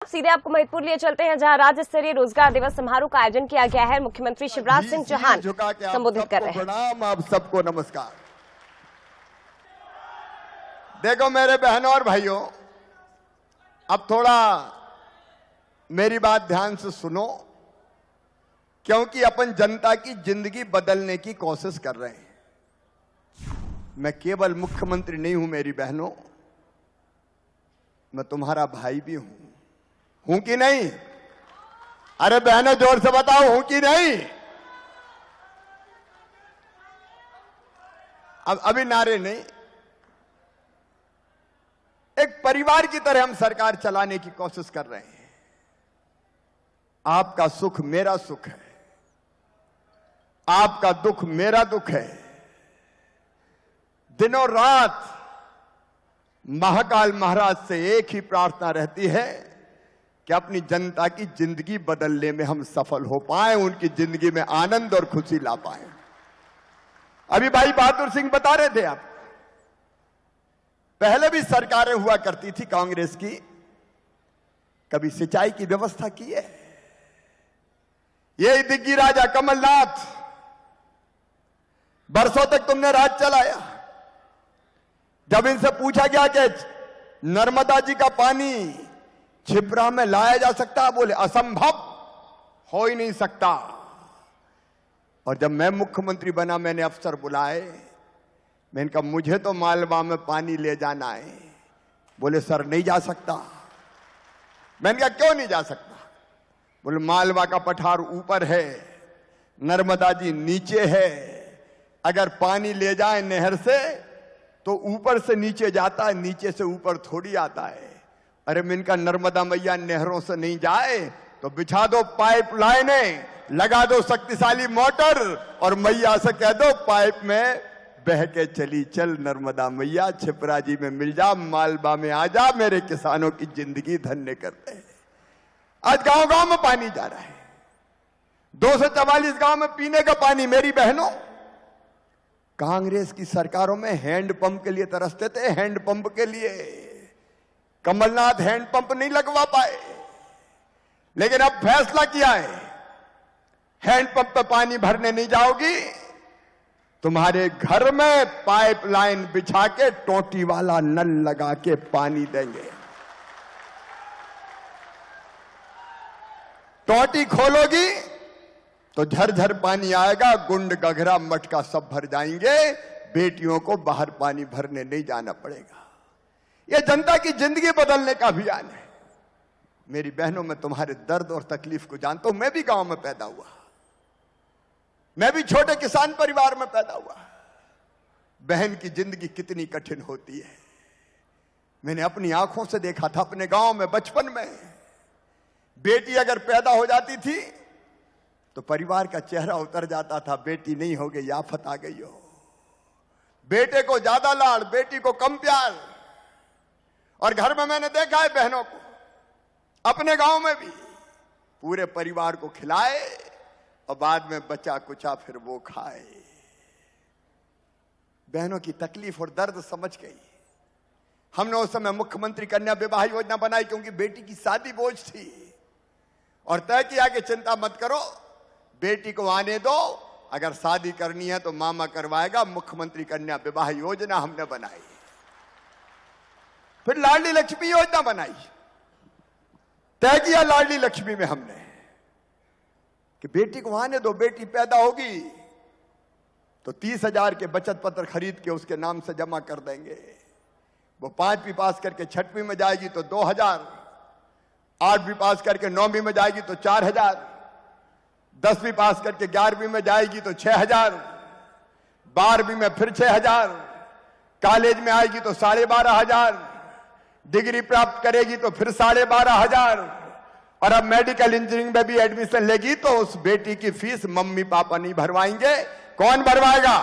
सीधे आपको महिदपुर लिए चलते हैं, जहां राज्य स्तरीय रोजगार दिवस समारोह का आयोजन किया गया है। मुख्यमंत्री शिवराज सिंह चौहान संबोधित कर रहे हैं। प्रणाम, आप सबको नमस्कार। देखो मेरे बहनों और भाइयों, अब थोड़ा मेरी बात ध्यान से सुनो, क्योंकि अपन जनता की जिंदगी बदलने की कोशिश कर रहे हैं। मैं केवल मुख्यमंत्री नहीं हूं मेरी बहनों, मैं तुम्हारा भाई भी हूं कि नहीं? अरे बहनों जोर से बताओ, हूं कि नहीं? अब अभी नारे नहीं, एक परिवार की तरह हम सरकार चलाने की कोशिश कर रहे हैं। आपका सुख मेरा सुख है, आपका दुख मेरा दुख है। दिनों रात महाकाल महाराज से एक ही प्रार्थना रहती है कि अपनी जनता की जिंदगी बदलने में हम सफल हो पाए, उनकी जिंदगी में आनंद और खुशी ला पाए। अभी भाई बहादुर सिंह बता रहे थे, आप पहले भी सरकारें हुआ करती थी कांग्रेस की, कभी सिंचाई की व्यवस्था की है? ये दिग्गी राजा कमलनाथ, बरसों तक तुमने राज चलाया। जब इनसे पूछा गया कि नर्मदा जी का पानी छिपरा में लाया जा सकता है, बोले असंभव, हो ही नहीं सकता। और जब मैं मुख्यमंत्री बना, मैंने अफसर बुलाए, मैंने कहा मुझे तो मालवा में पानी ले जाना है। बोले सर नहीं जा सकता। मैंने कहा क्यों नहीं जा सकता? बोले मालवा का पठार ऊपर है, नर्मदा जी नीचे है, अगर पानी ले जाए नहर से तो ऊपर से नीचे जाता है, नीचे से ऊपर थोड़ी आता है। अरे इनका नर्मदा मैया नहरों से नहीं जाए तो बिछा दो पाइप लाइनें, लगा दो शक्तिशाली मोटर और मैया से कह दो पाइप में बह के चली चल नर्मदा मैया, छिपरा जी में मिल जा, मालवा में आ जा, मेरे किसानों की जिंदगी धन्य करते हैं। आज गांव गांव में पानी जा रहा है, 244 गांव में पीने का पानी। मेरी बहनों, कांग्रेस की सरकारों में हैंडपंप के लिए तरसते थे, हैंडपंप के लिए। कमलनाथ हैंडपंप नहीं लगवा पाए, लेकिन अब फैसला किया है, हैंडपंप पे पानी भरने नहीं जाओगी, तुम्हारे घर में पाइपलाइन बिछा के टोटी वाला नल लगा के पानी देंगे। टोटी खोलोगी तो झरझर पानी आएगा, गुंड गघरा मटका सब भर जाएंगे, बेटियों को बाहर पानी भरने नहीं जाना पड़ेगा। यह जनता की जिंदगी बदलने का अभियान है। मेरी बहनों, मैं तुम्हारे दर्द और तकलीफ को जानता हूं। मैं भी गांव में पैदा हुआ, मैं भी छोटे किसान परिवार में पैदा हुआ। बहन की जिंदगी कितनी कठिन होती है, मैंने अपनी आंखों से देखा था अपने गांव में। बचपन में बेटी अगर पैदा हो जाती थी तो परिवार का चेहरा उतर जाता था, बेटी नहीं हो गई, आफत आ गई हो। बेटे को ज्यादा लाड़, बेटी को कम प्यार। और घर में मैंने देखा है बहनों को, अपने गांव में भी, पूरे परिवार को खिलाए और बाद में बचा कुचा फिर वो खाए। बहनों की तकलीफ और दर्द समझ गई। हमने उस समय मुख्यमंत्री कन्या विवाह योजना बनाई, क्योंकि बेटी की शादी बोझ थी, और तय किया कि चिंता मत करो, बेटी को आने दो, अगर शादी करनी है तो मामा करवाएगा। मुख्यमंत्री कन्या विवाह योजना हमने बनाई। फिर लाडली लक्ष्मी योजना बनाई, तय किया लाडली लक्ष्मी में हमने कि बेटी को आने दो, बेटी पैदा होगी तो 30,000 के बचत पत्र खरीद के उसके नाम से जमा कर देंगे। वो 5वीं पास करके 6वीं में जाएगी तो 2,000, 8वीं पास करके 9वीं में जाएगी तो 4,000, 10वीं पास करके 11वीं में जाएगी तो 6,000, 12वीं में फिर 6,000, कॉलेज में आएगी तो 12,500, डिग्री प्राप्त करेगी तो फिर 12,500, और अब मेडिकल इंजीनियरिंग में भी एडमिशन लेगी तो उस बेटी की फीस मम्मी पापा नहीं भरवाएंगे। कौन भरवाएगा?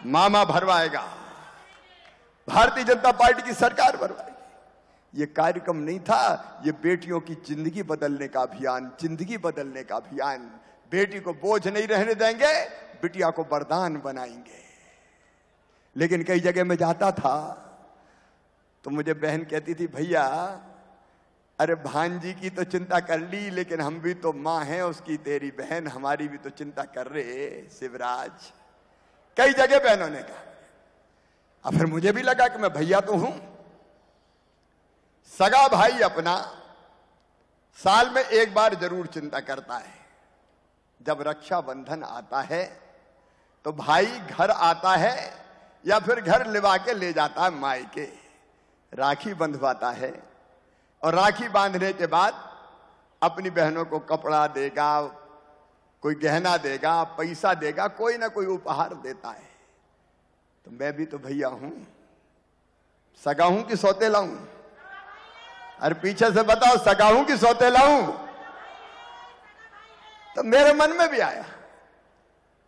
मामा भरवाएगा, भारतीय जनता पार्टी की सरकार भरवाएगी। ये कार्यक्रम नहीं था, ये बेटियों की जिंदगी बदलने का अभियान, जिंदगी बदलने का अभियान। बेटी को बोझ नहीं रहने देंगे, बिटिया को वरदान बनाएंगे। लेकिन कई जगह में जाता था तो मुझे बहन कहती थी, भैया अरे भांजी की तो चिंता कर ली, लेकिन हम भी तो मां हैं उसकी, तेरी बहन, हमारी भी तो चिंता कर रहे शिवराज। कई जगह बहनों ने कहा। अब फिर मुझे भी लगा कि मैं भैया तो हूं। सगा भाई अपना साल में एक बार जरूर चिंता करता है। जब रक्षाबंधन आता है तो भाई घर आता है या फिर घर लिवा के ले जाता है मायके, राखी बंधवाता है और राखी बांधने के बाद अपनी बहनों को कपड़ा देगा, कोई गहना देगा, पैसा देगा, कोई ना कोई उपहार देता है। तो मैं भी तो भैया हूं, सगा हूं कि सौतेला हूं? अरे पीछे से बताओ, सगा हूं कि सौतेला हूं? तो मेरे मन में भी आया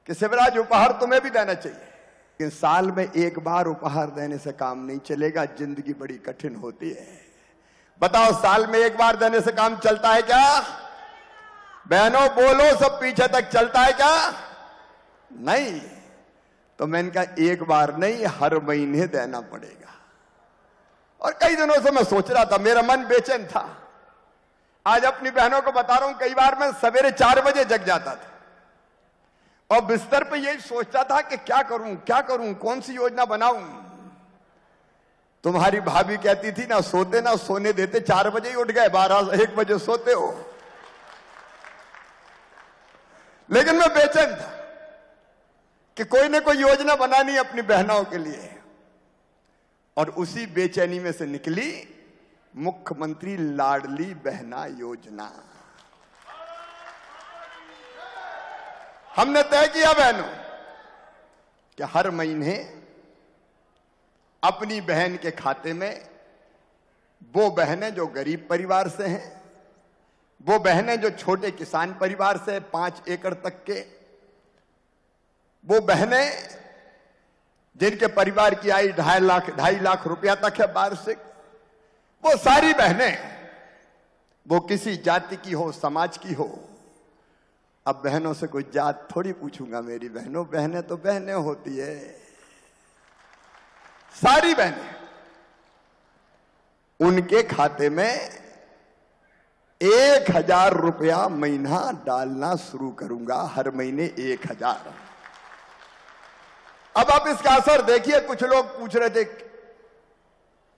कि शिवराज उपहार तुम्हें भी देना चाहिए, लेकिन साल में एक बार उपहार देने से काम नहीं चलेगा, जिंदगी बड़ी कठिन होती है। बताओ, साल में एक बार देने से काम चलता है क्या? बहनों बोलो, सब पीछे तक चलता है क्या? नहीं। तो मैंने कहा एक बार नहीं, हर महीने देना पड़ेगा। और कई दिनों से मैं सोच रहा था, मेरा मन बेचैन था। आज अपनी बहनों को बता रहा हूं, कई बार मैं सवेरे 4 बजे जग जाता था और बिस्तर पे यही सोचता था कि क्या करूं, कौन सी योजना बनाऊं। तुम्हारी भाभी कहती थी ना सोते ना सोने देते, 4 बजे ही उठ गए, 12-1 बजे सोते हो। लेकिन मैं बेचैन था कि कोई ना कोई योजना बनानी अपनी बहनों के लिए, और उसी बेचैनी में से निकली मुख्यमंत्री लाडली बहना योजना। हमने तय किया बहनों कि हर महीने अपनी बहन के खाते में, वो बहनें जो गरीब परिवार से हैं, वो बहनें जो छोटे किसान परिवार से 5 एकड़ तक के, वो बहनें जिनके परिवार की आय 2.5 लाख रुपया तक है वार्षिक, वो सारी बहनें, वो किसी जाति की हो, समाज की हो। अब बहनों से कोई जात थोड़ी पूछूंगा, मेरी बहनों, बहनें तो बहनें होती है, सारी बहनें। उनके खाते में 1000 रुपया महीना डालना शुरू करूंगा, हर महीने 1000। अब आप इसका असर देखिए। कुछ लोग पूछ रहे थे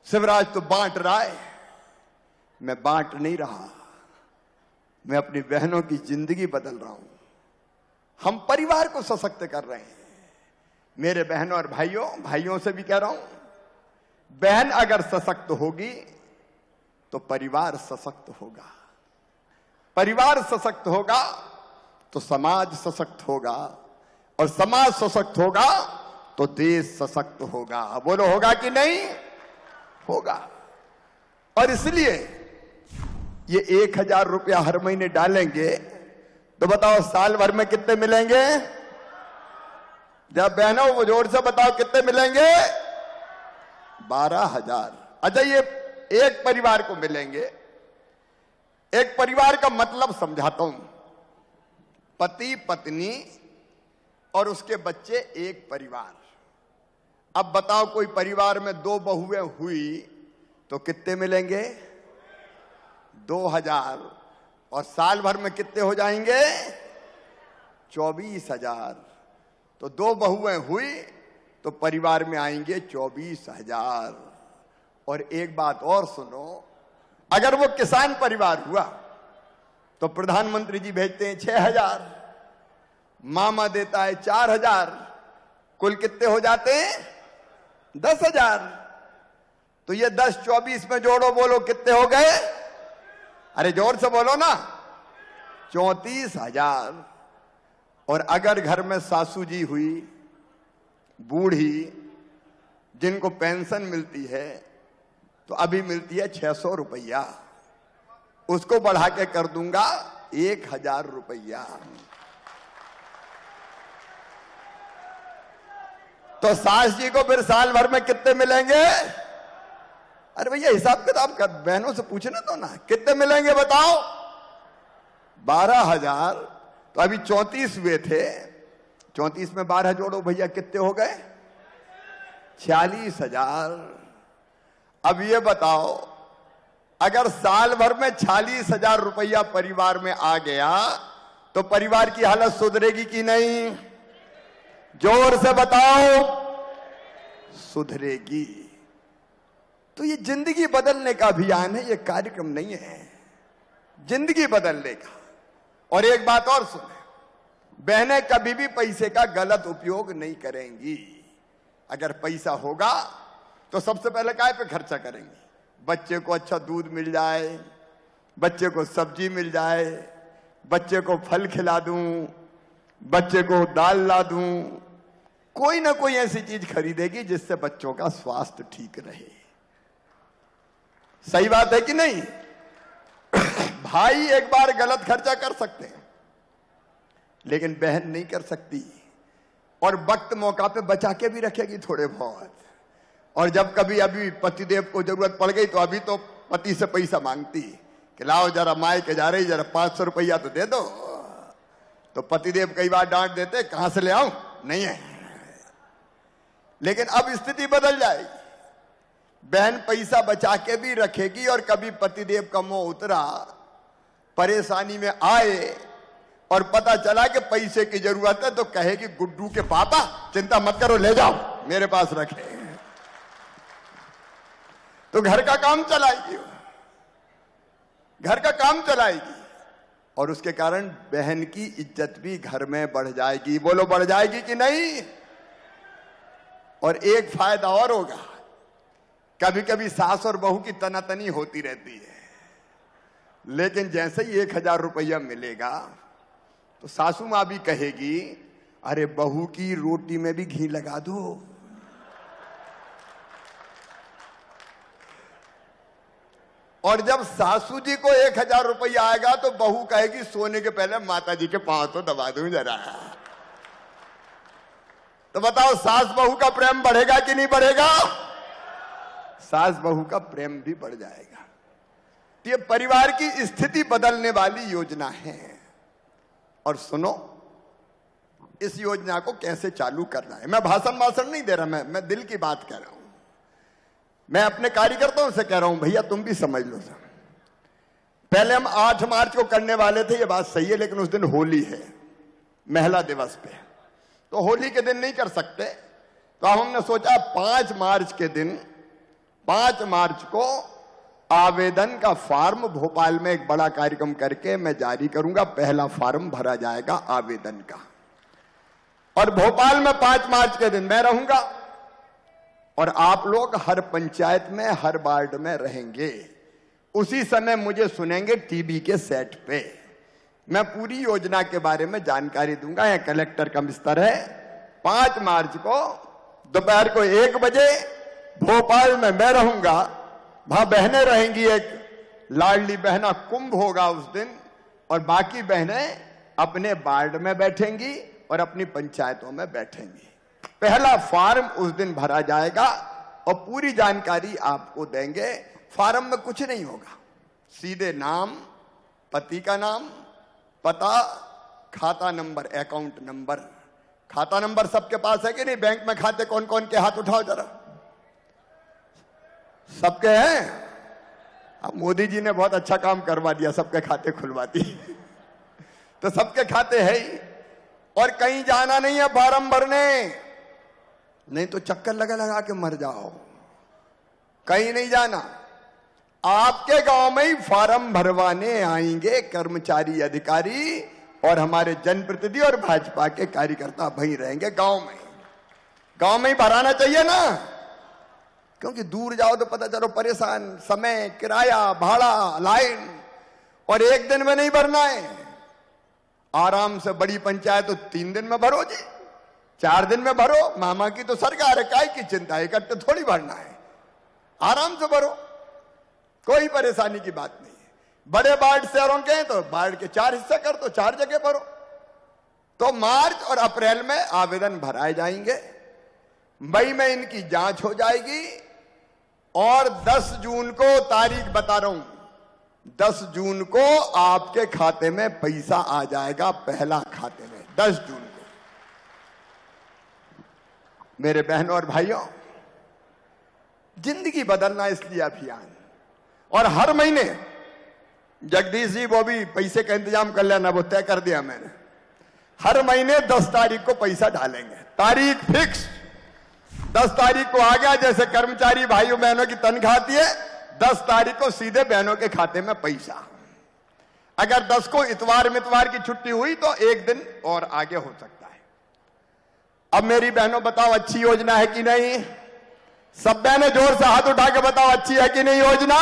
शिवराज तो बांट रहा है। मैं बांट नहीं रहा, मैं अपनी बहनों की जिंदगी बदल रहा हूं। हम परिवार को सशक्त कर रहे हैं। मेरे बहनों और भाइयों से भी कह रहा हूं, बहन अगर सशक्त होगी तो परिवार सशक्त होगा, परिवार सशक्त होगा तो समाज सशक्त होगा, और समाज सशक्त होगा तो देश सशक्त होगा। बोलो होगा कि नहीं? होगा। और इसलिए ये 1000 रुपया हर महीने डालेंगे तो बताओ साल भर में कितने मिलेंगे? जब बहनों वो जोर से बताओ कितने मिलेंगे? 12,000। अच्छा, ये एक परिवार को मिलेंगे। एक परिवार का मतलब समझाता हूं। पति पत्नी और उसके बच्चे एक परिवार। अब बताओ कोई परिवार में 2 बहुएं हुई तो कितने मिलेंगे? 2000। और साल भर में कितने हो जाएंगे? 24,000। तो 2 बहुएं हुई तो परिवार में आएंगे 24,000। और एक बात और सुनो, अगर वो किसान परिवार हुआ तो प्रधानमंत्री जी भेजते हैं 6,000, मामा देता है 4,000, कुल कितने हो जाते हैं? 10,000। तो ये 10 24 में जोड़ो, बोलो कितने हो गए? अरे जोर से बोलो ना, 34,000। और अगर घर में सासू जी हुई, बूढ़ी, जिनको पेंशन मिलती है, तो अभी मिलती है 600 रुपया, उसको बढ़ा के कर दूंगा 1,000 रुपया। तो सास जी को फिर साल भर में कितने मिलेंगे? अरे भैया हिसाब किताब कर, बहनों से पूछना तो ना, कितने मिलेंगे बताओ? 12,000। तो अभी 34 हुए थे, 34 में 12 जोड़ो भैया, कितने हो गए? 46,000। अब ये बताओ अगर साल भर में 40,000 रुपया परिवार में आ गया तो परिवार की हालत सुधरेगी कि नहीं? जोर से बताओ, सुधरेगी। तो ये जिंदगी बदलने का अभियान है, ये कार्यक्रम नहीं है, जिंदगी बदलने का। और एक बात और सुने, बहनें कभी भी पैसे का गलत उपयोग नहीं करेंगी। अगर पैसा होगा तो सबसे पहले काय पे खर्चा करेंगी? बच्चे को अच्छा दूध मिल जाए, बच्चे को सब्जी मिल जाए, बच्चे को फल खिला दूं, बच्चे को दाल ला दूं, कोई ना कोई ऐसी चीज खरीदेगी जिससे बच्चों का स्वास्थ्य ठीक रहे। सही बात है कि नहीं? भाई एक बार गलत खर्चा कर सकते हैं, लेकिन बहन नहीं कर सकती, और वक्त मौका पे बचा के भी रखेगी थोड़े बहुत। और जब कभी अभी पतिदेव को जरूरत पड़ गई तो अभी तो पति से पैसा मांगती कि लाओ जरा माई के जा रही, जरा 500 रुपया तो दे दो। तो पतिदेव कई बार डांट देते, कहां से ले आऊं, नहीं है। लेकिन अब स्थिति बदल जाएगी, बहन पैसा बचा के भी रखेगी, और कभी पतिदेव का मुंह उतरा, परेशानी में आए और पता चला कि पैसे की जरूरत है, तो कहेगी गुड्डू के पापा चिंता मत करो, ले जाओ मेरे पास रखे। तो घर का काम चलाएगी, घर का काम चलाएगी, और उसके कारण बहन की इज्जत भी घर में बढ़ जाएगी। बोलो, बढ़ जाएगी कि नहीं? और एक फायदा और होगा, कभी कभी सास और बहू की तनातनी होती रहती है, लेकिन जैसे ही 1,000 रुपया मिलेगा तो सासू मां भी कहेगी, अरे बहू की रोटी में भी घी लगा दो। और जब सासू जी को 1,000 रुपया आएगा तो बहू कहेगी, सोने के पहले माता जी के पांव तो दबा दूं जरा। तो बताओ, सास बहू का प्रेम बढ़ेगा कि नहीं बढ़ेगा? सास बहू का प्रेम भी बढ़ जाएगा। तो ये परिवार की स्थिति बदलने वाली योजना है। और सुनो, इस योजना को कैसे चालू करना है। मैं भाषण नहीं दे रहा, मैं दिल की बात कह रहा हूं। मैं अपने कार्यकर्ताओं से कह रहा हूं, भैया तुम भी समझ लो सर। पहले हम 8 मार्च को करने वाले थे, ये बात सही है, लेकिन उस दिन होली है, महिला दिवस पे, तो होली के दिन नहीं कर सकते। तो हमने सोचा 5 मार्च के दिन, 5 मार्च को आवेदन का फॉर्म भोपाल में एक बड़ा कार्यक्रम करके मैं जारी करूंगा। पहला फॉर्म भरा जाएगा आवेदन का, और भोपाल में 5 मार्च के दिन मैं रहूंगा, और आप लोग हर पंचायत में, हर वार्ड में रहेंगे। उसी समय मुझे सुनेंगे टीवी के सेट पे। मैं पूरी योजना के बारे में जानकारी दूंगा। यह कलेक्टर का बिस्तर है। 5 मार्च को दोपहर को 1 बजे भोपाल में मैं रहूंगा, वहां बहनें रहेंगी। एक लाडली बहना कुंभ होगा उस दिन, और बाकी बहनें अपने वार्ड में बैठेंगी और अपनी पंचायतों में बैठेंगी। पहला फॉर्म उस दिन भरा जाएगा और पूरी जानकारी आपको देंगे। फॉर्म में कुछ नहीं होगा, सीधे नाम, पति का नाम, पता, खाता नंबर, अकाउंट नंबर। खाता नंबर सबके पास है कि नहीं? बैंक में खाते कौन कौन के, हाथ उठाओ जरा। सबके हैं? अब मोदी जी ने बहुत अच्छा काम करवा दिया, सबके खाते खुलवा दिए। तो सबके खाते है ही, और कहीं जाना नहीं है फॉर्म भरने, नहीं तो चक्कर लगा लगा के मर जाओ। कहीं नहीं जाना, आपके गांव में ही फॉर्म भरवाने आएंगे कर्मचारी, अधिकारी, और हमारे जनप्रतिनिधि और भाजपा के कार्यकर्ता वहीं रहेंगे गांव में। गांव में ही भराना चाहिए ना, क्योंकि दूर जाओ तो पता चलो परेशान, समय, किराया, भाड़ा, लाइन, और एक दिन में नहीं भरना है। आराम से बड़ी पंचायत तो 3 दिन में भरो जी, 4 दिन में भरो। मामा की तो सरकार है, काय की चिंता, इकट्ठे थोड़ी भरना है, आराम से भरो, कोई परेशानी की बात नहीं है। बड़े वार्ड शहरों के हैं तो वार्ड के 4 हिस्से कर दो, 4 जगह भरो। तो मार्च और अप्रैल में आवेदन भराए जाएंगे, मई में इनकी जांच हो जाएगी, और 10 जून को, तारीख बता रहा हूं, 10 जून को आपके खाते में पैसा आ जाएगा, पहला खाते में 10 जून को। मेरे बहनों और भाइयों, जिंदगी बदलना इसलिए अभियान, और हर महीने जगदीश जी वो भी पैसे का इंतजाम कर लेना, वो तय कर दिया मैंने, हर महीने 10 तारीख को पैसा डालेंगे, तारीख फिक्स। 10 तारीख को आ गया, जैसे कर्मचारी भाइयों बहनों की तनख्वाह आती है, 10 तारीख को सीधे बहनों के खाते में पैसा। अगर 10 को इतवार मितवार की छुट्टी हुई तो एक दिन और आगे हो सकता है। अब मेरी बहनों बताओ, अच्छी योजना है कि नहीं? सब बहनें जोर से हाथ उठा के बताओ, अच्छी है कि नहीं योजना?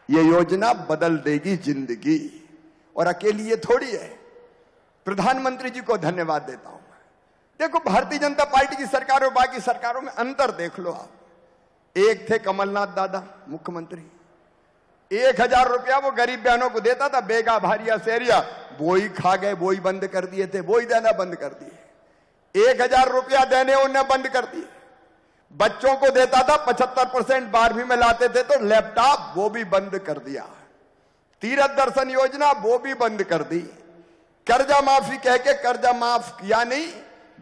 ये योजना बदल देगी जिंदगी, और अकेली ये थोड़ी है। प्रधानमंत्री जी को धन्यवाद देता हूं। देखो, भारतीय जनता पार्टी की सरकार और बाकी सरकारों में अंतर देख लो आप। एक थे कमलनाथ दादा मुख्यमंत्री, 1000 रुपया वो गरीब बहनों को देता था, बेगा भारिया सेरिया वो ही खा गए, वो ही बंद कर दिए थे, वो ही देना बंद कर दिए। 1000 रुपया देने उन्हें बंद कर दिए। बच्चों को देता था 75% 12वीं में लाते थे तो लैपटॉप, वो भी बंद कर दिया। तीरथ दर्शन योजना वो भी बंद कर दी। कर्जा माफी कह के कर्जा माफ किया नहीं,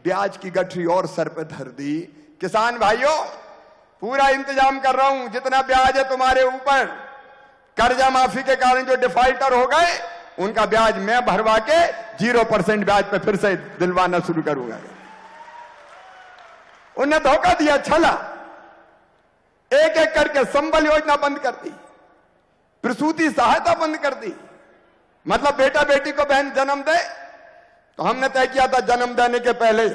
ब्याज की गठरी और सर पे धर दी। किसान भाइयों, पूरा इंतजाम कर रहा हूं, जितना ब्याज है तुम्हारे ऊपर, कर्जा माफी के कारण जो डिफॉल्टर हो गए उनका ब्याज मैं भरवा के 0% ब्याज पे फिर से दिलवाना शुरू करूंगा। उन्हें धोखा दिया, छला। एक एक करके संबल योजना बंद कर दी, प्रसूति सहायता बंद कर दी। मतलब बेटा बेटी को बहन जन्म दे तो हमने तय किया था जन्म देने के पहले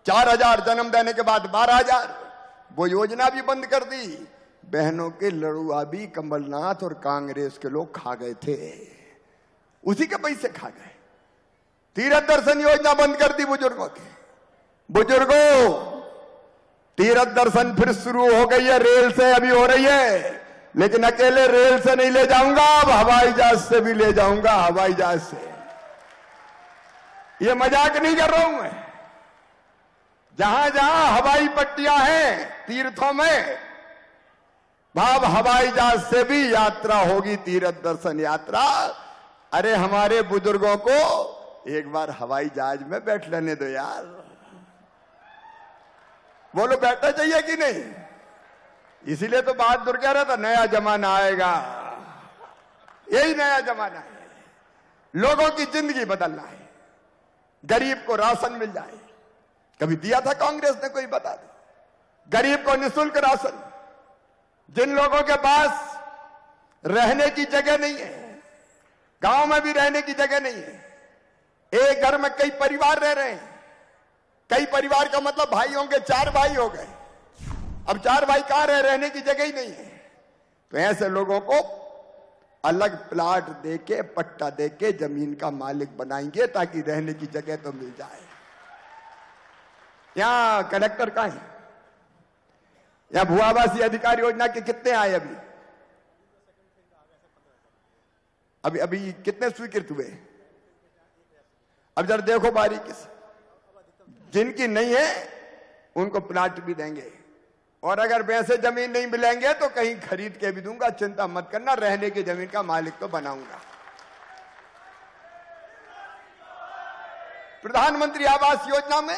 4000, जन्म देने के बाद 12000, वो योजना भी बंद कर दी। बहनों के लड़ुआ भी कमलनाथ और कांग्रेस के लोग खा गए थे, उसी के पैसे खा गए। तीरथ दर्शन योजना बंद कर दी बुजुर्गों की। बुजुर्गों, तीरथ दर्शन फिर शुरू हो गई है, रेल से अभी हो रही है, लेकिन अकेले रेल से नहीं ले जाऊंगा, अब हवाई जहाज से भी ले जाऊंगा, हवाई जहाज से। ये मजाक नहीं कर रहा हूं मैं। जहां जहां हवाई पट्टियां हैं तीर्थों में, भाव हवाई जहाज से भी यात्रा होगी, तीरथ दर्शन यात्रा। अरे हमारे बुजुर्गों को एक बार हवाई जहाज में बैठ लेने दो यार। बोलो, बैठना चाहिए कि नहीं? इसीलिए तो बहादुर कह रहा था नया जमाना आएगा। यही नया जमाना है, लोगों की जिंदगी बदलना है, गरीब को राशन मिल जाए। कभी दिया था कांग्रेस ने? कोई बता दे। गरीब को निःशुल्क राशन। जिन लोगों के पास रहने की जगह नहीं है, गांव में भी रहने की जगह नहीं है, एक घर में कई परिवार रह रहे हैं, कई परिवार का मतलब भाई होंगे, 4 भाई हो गए, अब 4 भाई कहां रहे, रहने की जगह ही नहीं है। तो ऐसे लोगों को अलग प्लाट देके, पट्टा देके जमीन का मालिक बनाएंगे ताकि रहने की जगह तो मिल जाए। यहां कलेक्टर कहां है? यहां भूआवासी अधिकार योजना के कितने आए? अभी कितने स्वीकृत हुए? अब जरा देखो बारीकी से, जिनकी नहीं है उनको प्लाट भी देंगे, और अगर वैसे जमीन नहीं मिलेंगे तो कहीं खरीद के भी दूंगा, चिंता मत करना, रहने की जमीन का मालिक तो बनाऊंगा। प्रधानमंत्री आवास योजना में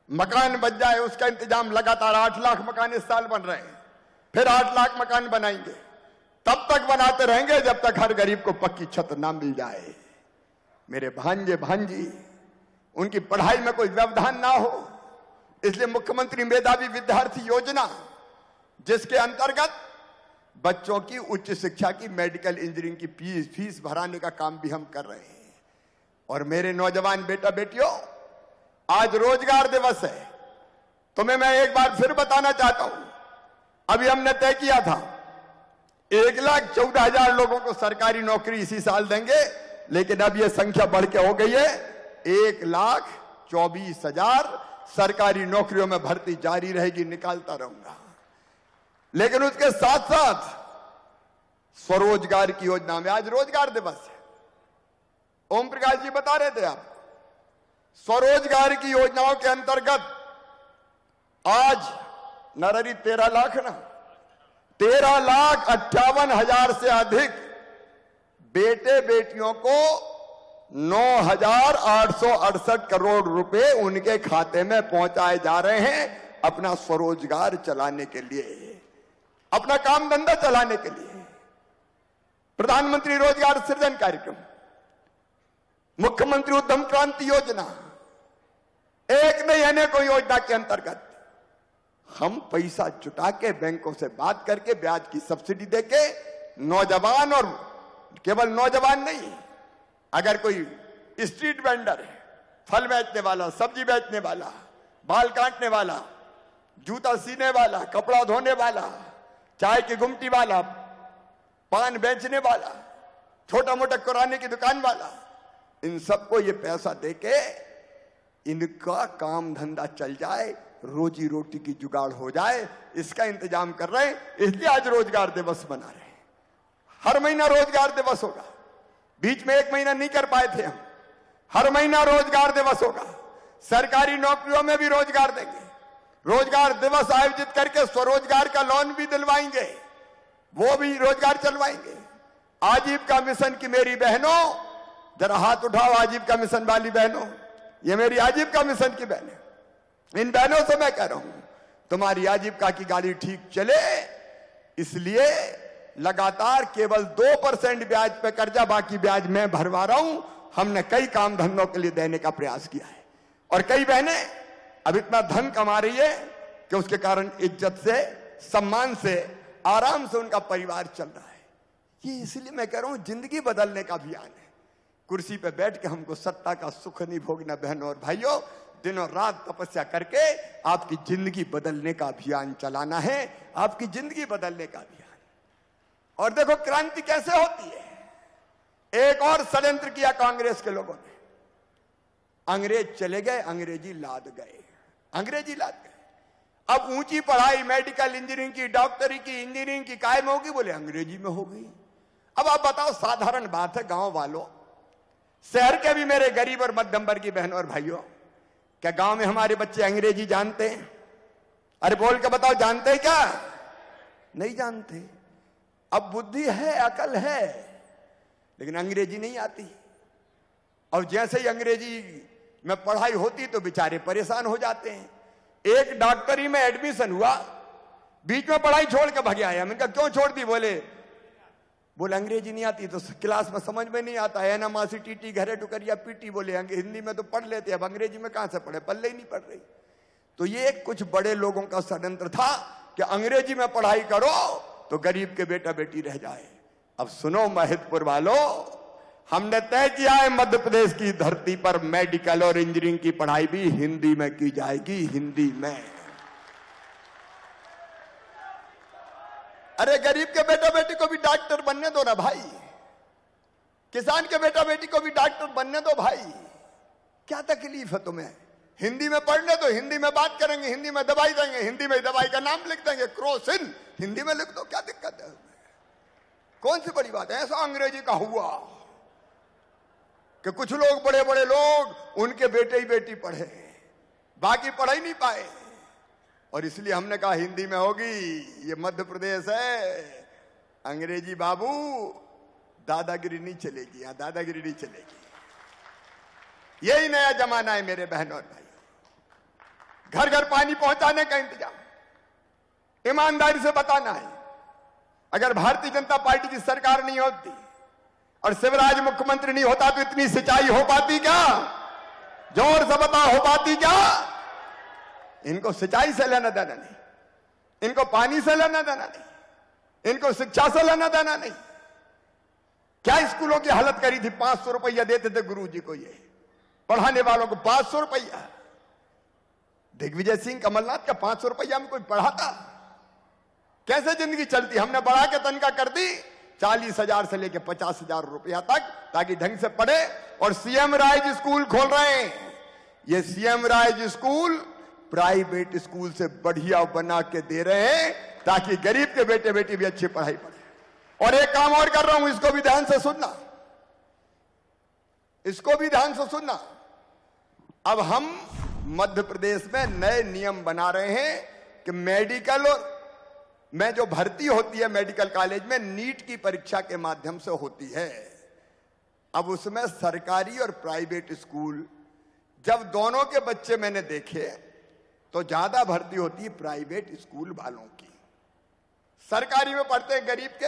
मकान बच जाए उसका इंतजाम लगातार, 8 लाख मकान इस साल बन रहे हैं, फिर 8 लाख मकान बनाएंगे। तब तक बनाते रहेंगे जब तक हर गरीब को पक्की छत ना मिल जाए। मेरे भांजे भांजी, उनकी पढ़ाई में कोई व्यवधान ना हो, इसलिए मुख्यमंत्री मेधावी विद्यार्थी योजना, जिसके अंतर्गत बच्चों की उच्च शिक्षा की, मेडिकल इंजीनियरिंग की फीस भराने का काम भी हम कर रहे हैं। और मेरे नौजवान बेटा बेटियों, आज रोजगार दिवस है, तुम्हें मैं एक बार फिर बताना चाहता हूं। अभी हमने तय किया था 1,14,000 लोगों को सरकारी नौकरी इसी साल देंगे, लेकिन अब यह संख्या बढ़ के हो गई है 1,24,000 सरकारी नौकरियों में भर्ती जारी रहेगी, निकालता रहूंगा। लेकिन उसके साथ साथ स्वरोजगार की योजना में, आज रोजगार दिवस है, ओम प्रकाश जी बता रहे थे आप, स्वरोजगार की योजनाओं के अंतर्गत आज नररी 13 लाख ना, 13,58,000 से अधिक बेटे बेटियों को 9,868 करोड़ रुपए उनके खाते में पहुंचाए जा रहे हैं अपना स्वरोजगार चलाने के लिए। अपना काम धंधा चलाने के लिए। प्रधानमंत्री रोजगार सृजन कार्यक्रम, मुख्यमंत्री उद्यम क्रांति योजना, एक नहीं अनेकों योजना के अंतर्गत हम पैसा जुटा के बैंकों से बात करके ब्याज की सब्सिडी देके नौजवान, और केवल नौजवान नहीं, अगर कोई स्ट्रीट वेंडर है, फल बेचने वाला, सब्जी बेचने वाला, बाल काटने वाला, जूता सीने वाला, कपड़ा धोने वाला, चाय की गुमटी वाला, पान बेचने वाला, छोटा मोटा किराने की दुकान वाला, इन सबको ये पैसा देके इनका काम धंधा चल जाए, रोजी रोटी की जुगाड़ हो जाए, इसका इंतजाम कर रहे हैं। इसलिए आज रोजगार दिवस मना रहे हैं। हर महीना रोजगार दिवस होगा, बीच में एक महीना नहीं कर पाए थे हम, हर महीना रोजगार दिवस होगा। सरकारी नौकरियों में भी रोजगार देंगे, रोजगार दिवस आयोजित करके स्वरोजगार का लोन भी दिलवाएंगे, वो भी रोजगार चलवाएंगे। आजीविका मिशन की मेरी बहनों, जरा हाथ उठाओ, आजीविका मिशन वाली बहनों, ये मेरी आजीविका मिशन की बहन है। इन बहनों से मैं कह रहा हूं, तुम्हारी आजीविका की गाड़ी ठीक चले, इसलिए लगातार केवल 2% ब्याज पे कर्जा, बाकी ब्याज मैं भरवा रहा हूं। हमने कई काम धंधों के लिए देने का प्रयास किया है, और कई बहनें अब इतना धन कमा रही है कि उसके कारण इज्जत से, सम्मान से, आराम से उनका परिवार चल रहा है। ये इसलिए मैं कह रहा हूं, जिंदगी बदलने का अभियान है। कुर्सी पे बैठ के हमको सत्ता का सुख नहीं भोगना बहनों और भाइयों, दिनों रात तपस्या करके आपकी जिंदगी बदलने का अभियान चलाना है, आपकी जिंदगी बदलने का अभियान। और देखो क्रांति कैसे होती है। एक और षड्यंत्र किया कांग्रेस के लोगों ने, अंग्रेज चले गए, अंग्रेजी लाद गए, अंग्रेजी लाद गए। अब ऊंची पढ़ाई मेडिकल इंजीनियरिंग की, डॉक्टरी की, इंजीनियरिंग की कायम होगी, बोले अंग्रेजी में हो गई। अब आप बताओ, साधारण बात है गांव वालों, शहर के भी मेरे गरीब और मध्यम वर्ग की बहनों और भाइयों, क्या गांव में हमारे बच्चे अंग्रेजी जानते हैं? अरे बोल के बताओ, जानते हैं क्या? नहीं जानते। अब बुद्धि है, अकल है, लेकिन अंग्रेजी नहीं आती। और जैसे ही अंग्रेजी में पढ़ाई होती तो बेचारे परेशान हो जाते हैं। एक डॉक्टरी में एडमिशन हुआ, बीच में पढ़ाई छोड़ के भाग आया। मैंने कहा क्यों छोड़ दी? बोले अंग्रेजी नहीं आती, तो क्लास में समझ में नहीं आता है ना, मासी टीटी घरे टुकरिया पीटी। बोले हिंदी में तो पढ़ लेते, अब अंग्रेजी में कहां से पढ़े, पल्ले ही नहीं पढ़ रही। तो ये कुछ बड़े लोगों का षड्यंत्र था कि अंग्रेजी में पढ़ाई करो तो गरीब के बेटा बेटी रह जाए। अब सुनो महिदपुर वालों, हमने तय किया है मध्य प्रदेश की धरती पर मेडिकल और इंजीनियरिंग की पढ़ाई भी हिंदी में की जाएगी, हिंदी में। अरे गरीब के बेटा बेटी को भी डॉक्टर बनने दो ना भाई, किसान के बेटा बेटी को भी डॉक्टर बनने दो भाई। क्या तकलीफ है तुम्हें? हिंदी में पढ़ने दो, हिंदी में बात करेंगे, हिंदी में दवाई देंगे, हिंदी में दवाई का नाम लिख देंगे, क्रोसिन हिंदी में लिख दो, क्या दिक्कत है? कौन सी बड़ी बात है? ऐसा अंग्रेजी का हुआ कि कुछ लोग, बड़े बड़े लोग, उनके बेटे ही बेटी पढ़े, बाकी पढ़ ही नहीं पाए। और इसलिए हमने कहा हिंदी में होगी, ये मध्य प्रदेश है, अंग्रेजी बाबू दादागिरी नहीं चलेगी, यहां दादागिरी नहीं चलेगी। यही नया जमाना है मेरे बहनों और भाई। घर घर पानी पहुंचाने का इंतजाम, ईमानदारी से बताना है। अगर भारतीय जनता पार्टी की सरकार नहीं होती और शिवराज मुख्यमंत्री नहीं होता तो इतनी सिंचाई हो पाती क्या? जोर से बता, हो पाती क्या? इनको सिंचाई से लेना देना नहीं, इनको पानी से लेना देना नहीं, इनको शिक्षा से लेना देना नहीं। क्या स्कूलों की हालत करी थी? 500 रुपया देते थे गुरुजी को, ये पढ़ाने वालों को 500 रुपया। दिग्विजय सिंह कमलनाथ का 500 रुपया में कोई पढ़ाता? कैसे जिंदगी चलती? हमने बढ़ा के तनख्वाह कर दी 40,000 से लेकर 50,000 रुपया तक, ताकि ढंग से पढ़े। और सीएम राइज स्कूल खोल रहे हैं। ये CM rise school private school से बढ़िया बना के दे रहे हैं, ताकि गरीब के बेटे बेटी भी अच्छी पढ़ाई पढ़े। और एक काम और कर रहा हूं, इसको भी ध्यान से सुनना, इसको भी ध्यान से सुनना। अब हम मध्य प्रदेश में नए नियम बना रहे हैं कि मेडिकल में जो भर्ती होती है मेडिकल कॉलेज में, नीट की परीक्षा के माध्यम से होती है। अब उसमें सरकारी और प्राइवेट स्कूल, जब दोनों के बच्चे मैंने देखे तो ज्यादा भर्ती होती है प्राइवेट स्कूल वालों की। सरकारी में पढ़ते हैं गरीब के,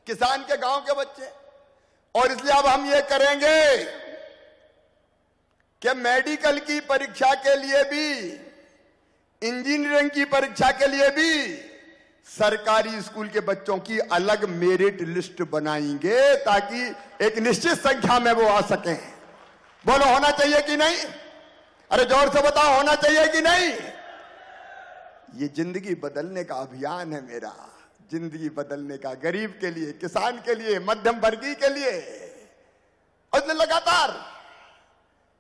किसान के, गांव के बच्चे। और इसलिए अब हम ये करेंगे कि मेडिकल की परीक्षा के लिए भी, इंजीनियरिंग की परीक्षा के लिए भी सरकारी स्कूल के बच्चों की अलग मेरिट लिस्ट बनाएंगे, ताकि एक निश्चित संख्या में वो आ सकें। बोलो होना चाहिए कि नहीं? अरे जोर से बताओ, होना चाहिए कि नहीं? ये जिंदगी बदलने का अभियान है मेरा, जिंदगी बदलने का, गरीब के लिए, किसान के लिए, मध्यम वर्गीय के लिए। और लगातार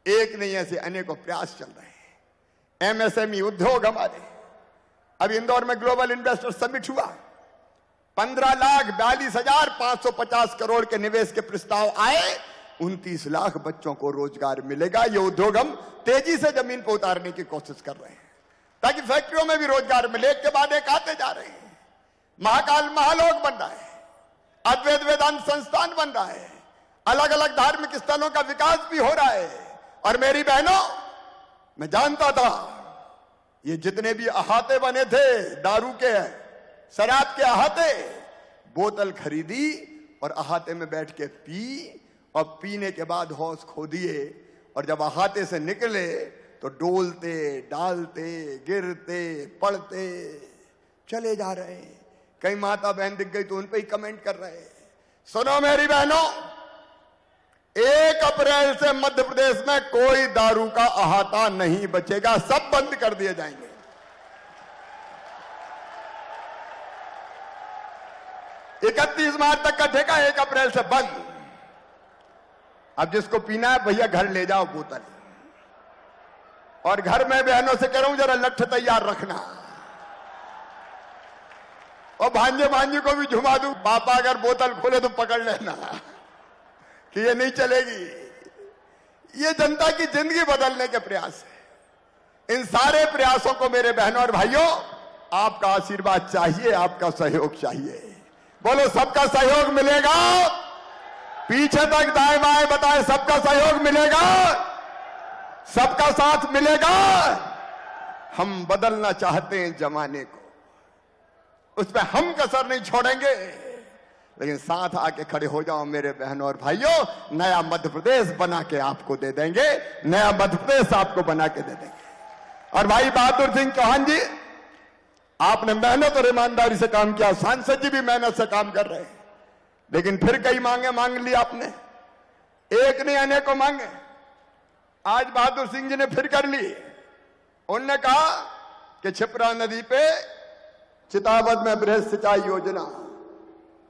एक नहीं, ऐसे अनेकों प्रयास चल रहे हैं। एमएसएमई उद्योग हमारे, अब इंदौर में ग्लोबल इन्वेस्टर समिट हुआ, 15,42,550 करोड़ के निवेश के प्रस्ताव आए, 29 लाख बच्चों को रोजगार मिलेगा। ये उद्योग हम तेजी से जमीन पर उतारने की कोशिश कर रहे हैं, ताकि फैक्ट्रियों में भी रोजगार मिले। एक के बाद एक आते जा रहे हैं। महाकाल महालोक बन रहा है, अद्वैत वेदांत संस्थान बन रहा है, अलग अलग धार्मिक स्थलों का विकास भी हो रहा है। और मेरी बहनों, मैं जानता था ये जितने भी अहाते बने थे दारू के, शराब के अहाते, बोतल खरीदी और अहाते में बैठ के पी, और पीने के बाद होश खो दिए, और जब अहाते से निकले तो डोलते डालते गिरते पड़ते चले जा रहे हैं। कई माता बहन दिख गई तो उन पे ही कमेंट कर रहे हैं। सुनो मेरी बहनों, 1 अप्रैल से मध्य प्रदेश में कोई दारू का अहाता नहीं बचेगा, सब बंद कर दिए जाएंगे। इकतीस मार्च तक का ठेका 1 अप्रैल से बंद। अब जिसको पीना है भैया घर ले जाओ बोतल, और घर में बहनों से कह रहा हूं जरा लठ तैयार रखना, और भांजे भांजी को भी झुमा दूं, पापा अगर बोतल खोले तो पकड़ लेना कि ये नहीं चलेगी। ये जनता की जिंदगी बदलने के प्रयास है। इन सारे प्रयासों को मेरे बहनों और भाइयों, आपका आशीर्वाद चाहिए, आपका सहयोग चाहिए। बोलो सबका सहयोग मिलेगा? पीछे तक दाएं बाएं बताएं, सबका सहयोग मिलेगा, सबका साथ मिलेगा। हम बदलना चाहते हैं जमाने को, उसमें हम कसर नहीं छोड़ेंगे, लेकिन साथ आके खड़े हो जाओ मेरे बहनों और भाइयों। नया मध्य प्रदेश बना के आपको दे देंगे, नया मध्य प्रदेश आपको बना के दे देंगे। और भाई बहादुर सिंह चौहान जी, आपने मेहनत और ईमानदारी से काम किया, सांसद जी भी मेहनत से काम कर रहे हैं, लेकिन फिर कई मांगे मांग ली आपने, एक नहीं अनेकों मांगे। आज बहादुर सिंह जी ने फिर कर ली। उन्होंने कहा कि छिपरा नदी पे चितावत में बृहद सिंचाई योजना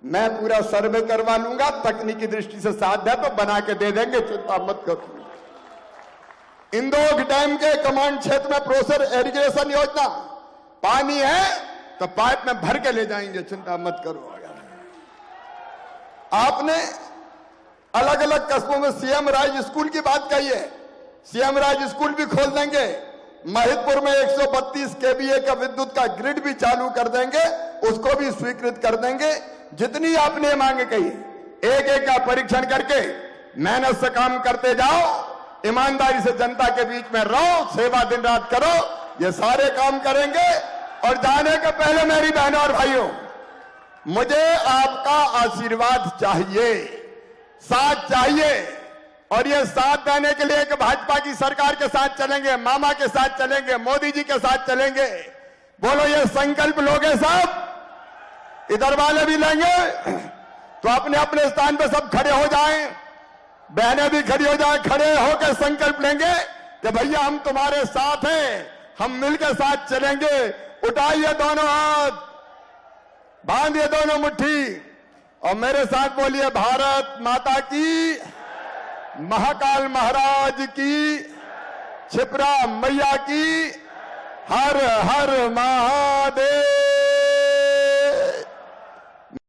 मैं पूरा सर्वे करवा लूंगा, तकनीकी दृष्टि से साध्य है तो बना के दे देंगे, चिंता मत करो। इंदौर डैम के कमांड क्षेत्र में प्रोसेस इरिगेशन योजना, पानी है तो पाइप में भर के ले जाएंगे, चिंता मत करो। आपने अलग अलग कस्बों में सीएम राज स्कूल की बात कही है, सीएम राज स्कूल भी खोल देंगे। महिदपुर में 132 केवीए का विद्युत का ग्रिड भी चालू कर देंगे, उसको भी स्वीकृत कर देंगे। जितनी आपने मांगे कही, एक एक का परीक्षण करके मेहनत से काम करते जाओ, ईमानदारी से जनता के बीच में रहो, सेवा दिन रात करो, ये सारे काम करेंगे। और जाने के पहले मेरी बहनों और भाइयों, मुझे आपका आशीर्वाद चाहिए, साथ चाहिए। और ये साथ देने के लिए एक भाजपा की सरकार के साथ चलेंगे, मामा के साथ चलेंगे, मोदी जी के साथ चलेंगे। बोलो ये संकल्प लोगे सब? इधर वाले भी लेंगे तो अपने अपने स्थान पे सब खड़े हो जाएं, बहनें भी खड़ी हो जाएं, खड़े होकर संकल्प लेंगे कि भैया हम तुम्हारे साथ हैं, हम मिलकर साथ चलेंगे। उठाइए दोनों हाथ, बांधिए दोनों मुट्ठी और मेरे साथ बोलिए भारत माता की, महाकाल महाराज की, क्षिप्रा मैया की, हर हर महादेव।